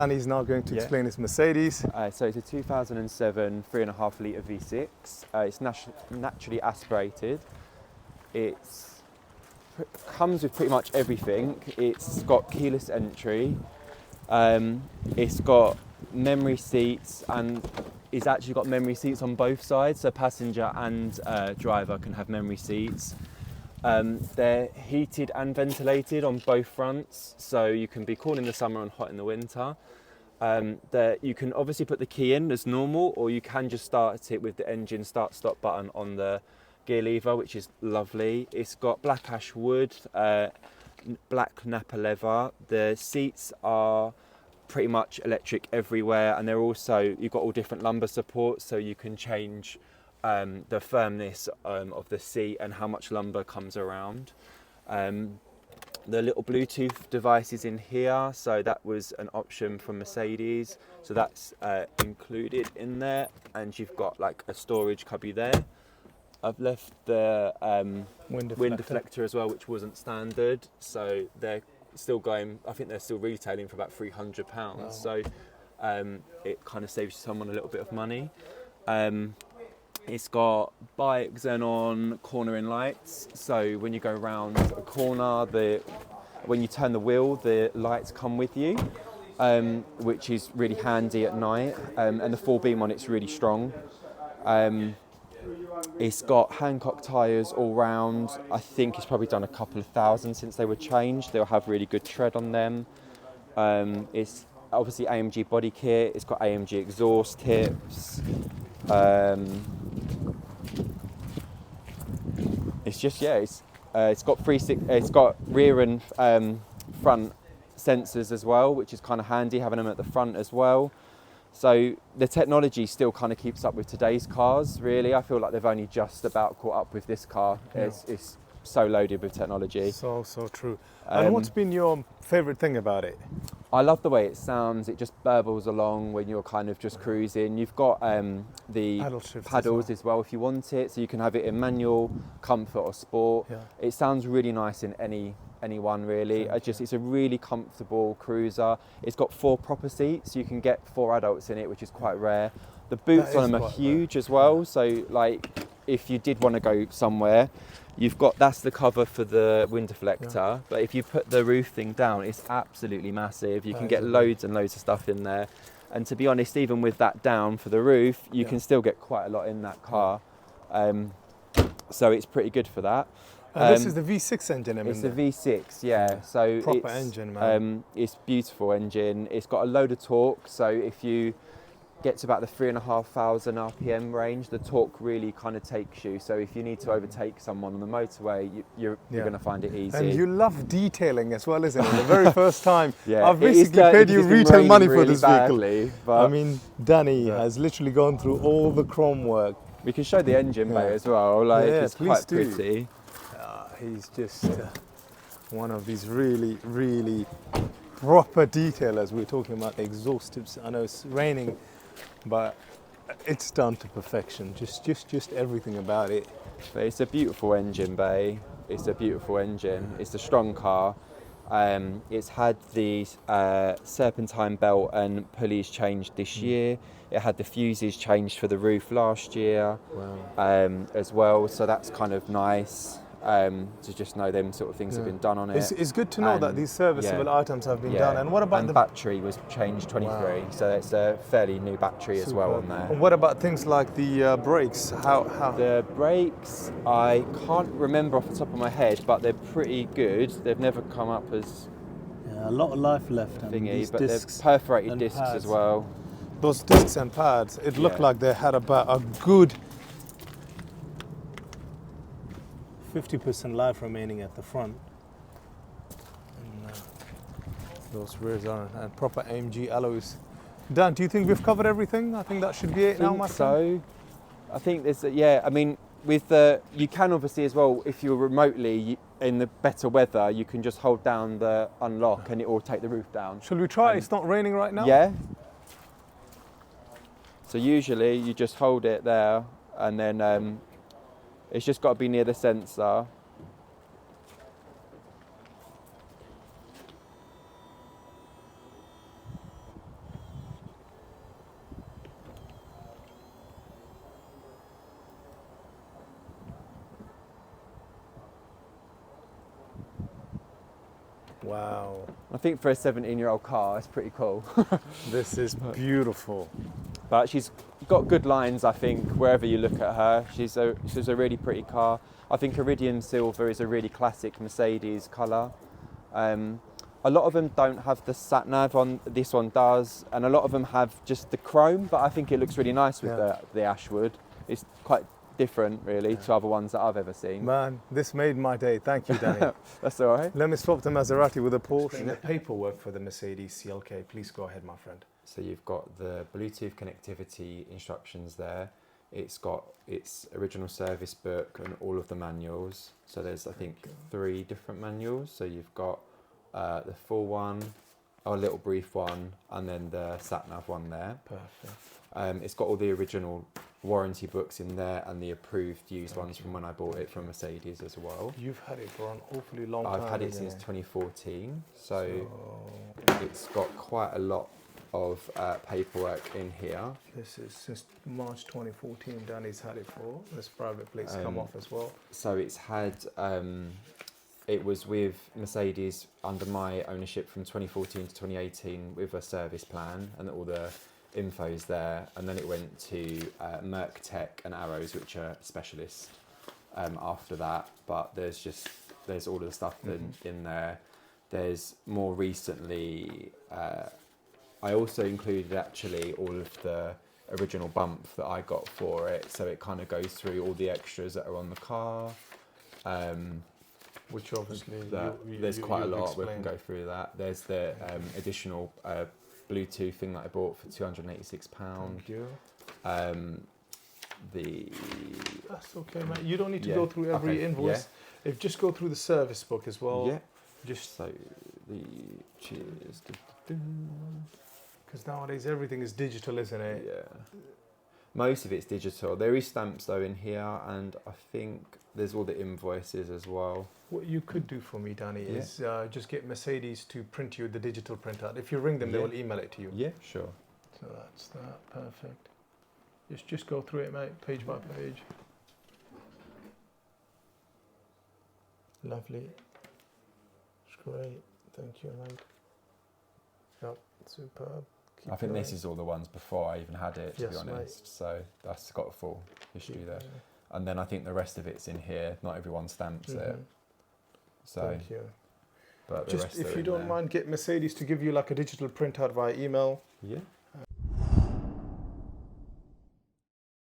And he's now going to explain his Mercedes. So it's a 2007 3.5 litre V6. It's naturally aspirated. It comes with pretty much everything. It's got keyless entry. It's got memory seats, and it's actually got memory seats on both sides, so passenger and driver can have memory seats. They're heated and ventilated on both fronts, so you can be cool in the summer and hot in the winter. You can obviously put the key in as normal, or you can just start it with the engine start-stop button on the gear lever, which is lovely. It's got black ash wood, black Napa leather. The seats are pretty much electric everywhere, and you've got all different lumbar supports, so you can change the firmness of the seat and how much lumbar comes around. The little Bluetooth device is in here, so that was an option from Mercedes, so that's included in there, and you've got like a storage cubby there. I've left the wind deflector as well, which wasn't standard, so they're still going, I think they're still retailing for about £300. Wow. So it kind of saves someone a little bit of money. It's got bike xenon cornering lights, so when you go around a corner, when you turn the wheel, the lights come with you, which is really handy at night, and the full beam on it's really strong. It's got Hancock tyres all round. I think it's probably done a couple of thousand since they were changed. They'll have really good tread on them. It's obviously AMG body kit. It's got AMG exhaust tips. It's got rear and front sensors as well, which is kind of handy having them at the front as well. So the technology still kind of keeps up with today's cars, really. I feel like they've only just about caught up with this car. Yeah. It's so loaded with technology. So true. And what's been your favourite thing about it? I love the way it sounds. It just burbles along when you're kind of just cruising. You've got the paddles as well if you want it, so you can have it in manual, comfort or sport. Yeah. It sounds really nice in anyone really. It's a really comfortable cruiser. It's got 4 proper seats. You can get 4 adults in it, which is quite rare. The boots on them are huge as well. So like if you did want to go somewhere, that's the cover for the wind deflector, but if you put the roof thing down, it's absolutely massive. You can get loads and loads of stuff in there. And to be honest, even with that down for the roof, you can still get quite a lot in that car. So it's pretty good for that. This is the V6 engine, It's the V6, yeah. So proper engine, man. It's beautiful engine. It's got a load of torque, so if you get to about the 3,500 RPM range, the torque really kind of takes you. So if you need to overtake someone on the motorway, you're going to find it easy. And you love detailing as well, isn't it? The very first time, I've basically paid you retail money for this vehicle. But I mean, Danny has literally gone through all the chrome work. We can show the engine bay as well. It's quite pretty. He's just one of these really, really proper detailers. We're talking about the exhaust tips. I know it's raining, but it's done to perfection. Just everything about it. But it's a beautiful engine bay. It's a beautiful engine. It's a strong car. It's had the serpentine belt and pulleys changed this year. It had the fuses changed for the roof last year as well. So that's kind of nice. To just know them sort of things have been done on it. It's good to know that these serviceable items have been done. And what about the battery was changed 23, so it's a fairly new battery as well on there. And what about things like the brakes? How? The brakes, I can't remember off the top of my head, but they're pretty good. They've never come up as a lot of life left. Thingy, but they're perforated discs as well. Those discs and pads, it looked like they had about a good 50% life remaining at the front. And those rears are and proper AMG alloys. Dan, do you think we've covered everything? I think that should be it now, my friend. I think there's I mean, with the you can obviously as well, if you're remotely in the better weather, you can just hold down the unlock and it will take the roof down. Shall we try? It's not raining right now. Yeah. So usually you just hold it there and then it's just got to be near the sensor. Wow. I think for a 17-year-old car, it's pretty cool. This is beautiful. But she's got good lines, I think, wherever you look at her. She's a really pretty car. I think Iridium Silver is a really classic Mercedes colour. A lot of them don't have the sat nav on. This one does, and a lot of them have just the chrome. But I think it looks really nice with the Ashwood. It's quite different, really, to other ones that I've ever seen. Man, this made my day. Thank you, Danny. That's all right. Let me swap the Maserati with a Porsche. The paperwork for the Mercedes CLK. Please go ahead, my friend. So you've got the Bluetooth connectivity instructions there. It's got its original service book and all of the manuals. So there's, I think, 3 different manuals. So you've got the full one, a little brief one, and then the sat-nav one there. Perfect. It's got all the original warranty books in there and the approved used ones from when I bought it from Mercedes as well. You've had it for an awfully long time. I've had it since 2014, so So it's got quite a lot of paperwork in here. this is since March 2014. Danny's had it for. This private plates come off as well. So it's had, it was with Mercedes under my ownership from 2014 to 2018 with a service plan and all the info's there, and then it went to Merc Tech and Arrows, which are specialists after that. But there's all of the stuff in there. There's more recently, I also included actually all of the original bump that I got for it, so it kind of goes through all the extras that are on the car. Which obviously There's quite a you've lot. We can explained. go through that. There's the additional Bluetooth thing that I bought for £286. Thank you. That's okay, mate. You don't need to go through every invoice. If just go through the service book as well. Yeah. Just So the cheers. because nowadays everything is digital, isn't it? Yeah. Most of it's digital. There is stamps though in here, and I think there's all the invoices as well. What you could do for me, Danny, Yeah. is just get Mercedes to print you the digital printout. If you ring them, they Yeah. will email it to you. Yeah, sure. So that's that. Perfect. Just go through it, mate, page by page. Lovely. It's great. Thank you, mate. Yep, superb. I think this is all the ones before I even had it, to be Yes, mate. honest. So that's got a full history Keep there. going. And then I think the rest of it's in here. Not everyone stamps it. Mhm. So, Thank you. but the Just rest if are you in don't there. mind, get Mercedes to give you like a digital printout via email. Yeah.